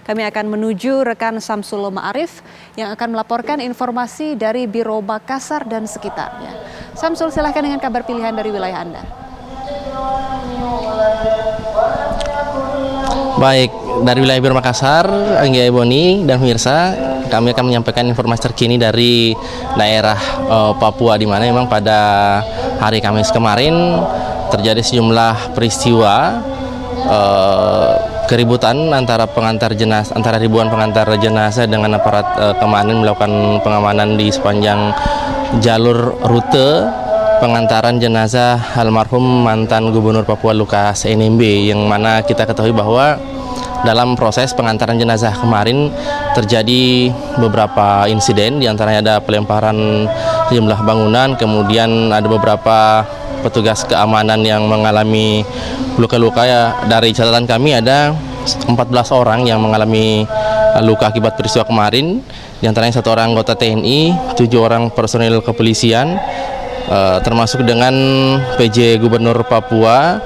Kami akan menuju rekan Samsul Ma'arif yang akan melaporkan informasi dari Biro Makassar dan sekitarnya. Samsul, silahkan dengan kabar pilihan dari wilayah Anda. Baik, dari wilayah Biro Makassar, Anggia Ebony dan pemirsa, kami akan menyampaikan informasi terkini dari daerah Papua, di mana memang pada hari Kamis kemarin terjadi sejumlah peristiwa keributan antara ribuan pengantar jenazah dengan aparat keamanan melakukan pengamanan di sepanjang jalur rute pengantaran jenazah almarhum mantan Gubernur Papua Lukas NMB, yang mana kita ketahui bahwa dalam proses pengantaran jenazah kemarin terjadi beberapa insiden, diantaranya ada pelemparan sejumlah bangunan, kemudian ada beberapa petugas keamanan yang mengalami luka-luka. Ya, dari catatan kami ada 14 orang yang mengalami luka akibat peristiwa kemarin, diantaranya 1 orang anggota TNI, 7 orang personil kepolisian, termasuk dengan PJ Gubernur Papua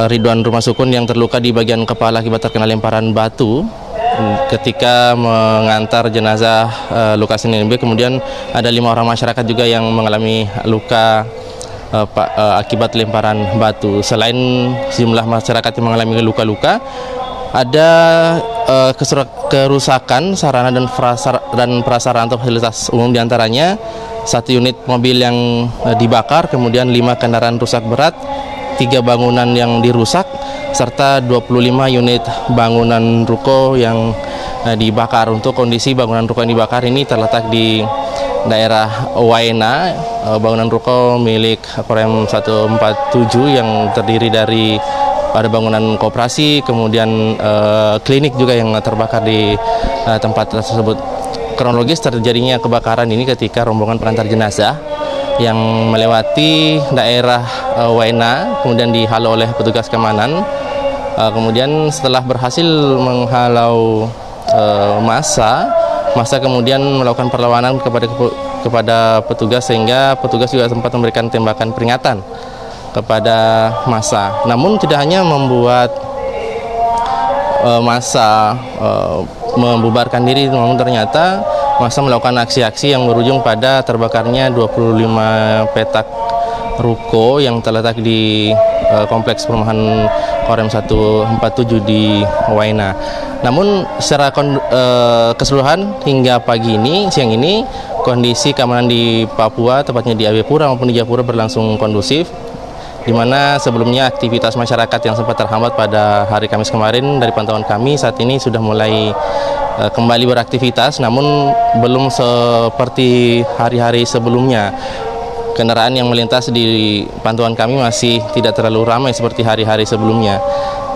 Ridwan Rumah Sukun yang terluka di bagian kepala akibat terkena lemparan batu ketika mengantar jenazah Lukas NMB. Kemudian ada 5 orang masyarakat juga yang mengalami luka akibat lemparan batu. Selain sejumlah masyarakat yang mengalami luka-luka, ada kerusakan sarana dan prasarana atau fasilitas umum, diantaranya 1 unit mobil yang dibakar, kemudian 5 kendaraan rusak berat, 3 bangunan yang dirusak, serta 25 unit bangunan ruko yang dibakar. Untuk kondisi bangunan ruko yang dibakar ini terletak di daerah Waena, bangunan ruko milik Korem 147 yang terdiri dari pada bangunan koperasi, kemudian klinik juga yang terbakar di tempat tersebut. Kronologis terjadinya kebakaran ini ketika rombongan pengantar jenazah yang melewati daerah Waena kemudian dihalau oleh petugas keamanan. Kemudian setelah berhasil menghalau massa kemudian melakukan perlawanan kepada petugas, sehingga petugas juga sempat memberikan tembakan peringatan kepada massa. Namun tidak hanya membuat massa membubarkan diri, namun ternyata massa melakukan aksi-aksi yang berujung pada terbakarnya 25 petak ruko yang terletak di kompleks perumahan Korem 147 di Waena. Namun secara keseluruhan hingga siang ini kondisi keamanan di Papua, tepatnya di Abepura maupun di Japura, berlangsung kondusif, di mana sebelumnya aktivitas masyarakat yang sempat terhambat pada hari Kamis kemarin, dari pantauan kami saat ini sudah mulai kembali beraktivitas, namun belum seperti hari-hari sebelumnya. Kendaraan yang melintas di pantauan kami masih tidak terlalu ramai seperti hari-hari sebelumnya.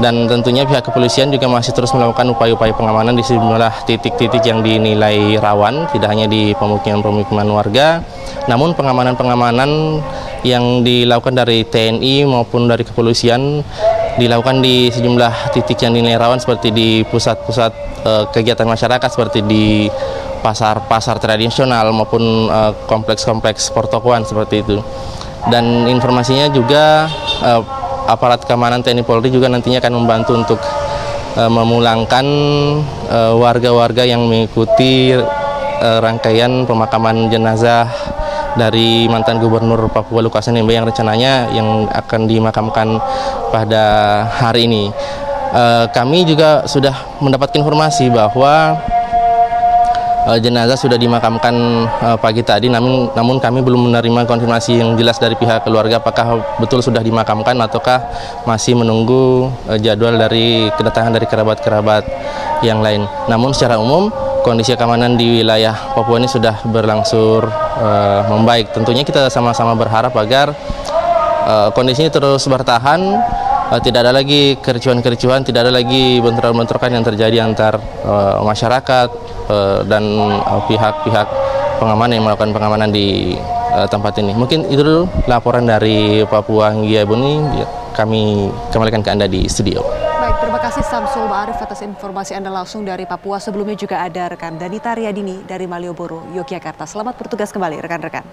Dan tentunya pihak kepolisian juga masih terus melakukan upaya-upaya pengamanan di sejumlah titik-titik yang dinilai rawan, tidak hanya di pemukiman-pemukiman warga, namun pengamanan-pengamanan yang dilakukan dari TNI maupun dari kepolisian dilakukan di sejumlah titik yang dinilai rawan, seperti di pusat-pusat kegiatan masyarakat seperti di pasar-pasar tradisional maupun kompleks-kompleks pertokoan seperti itu. Dan informasinya juga aparat keamanan TNI Polri juga nantinya akan membantu untuk memulangkan warga-warga yang mengikuti rangkaian pemakaman jenazah dari mantan Gubernur Papua Lukas NMB yang rencananya akan dimakamkan pada hari ini. Kami juga sudah mendapatkan informasi bahwa jenazah sudah dimakamkan pagi tadi, namun kami belum menerima konfirmasi yang jelas dari pihak keluarga apakah betul sudah dimakamkan ataukah masih menunggu jadwal dari kedatangan dari kerabat-kerabat yang lain. Namun secara umum kondisi keamanan di wilayah Papua ini sudah berlangsung membaik. Tentunya kita sama-sama berharap agar kondisinya terus bertahan, tidak ada lagi kericuhan-kericuhan, tidak ada lagi bentrokan-bentrokan yang terjadi antar masyarakat dan pihak-pihak pengamanan yang melakukan pengamanan di tempat ini. Mungkin itu dulu laporan dari Papua, Anggia Ebony. Kami kembalikan ke Anda di studio. Baik, terima kasih Samsul Ma'arif atas informasi Anda langsung dari Papua. Sebelumnya juga ada rekan Danita Riyadini dari Malioboro, Yogyakarta. Selamat bertugas kembali rekan-rekan.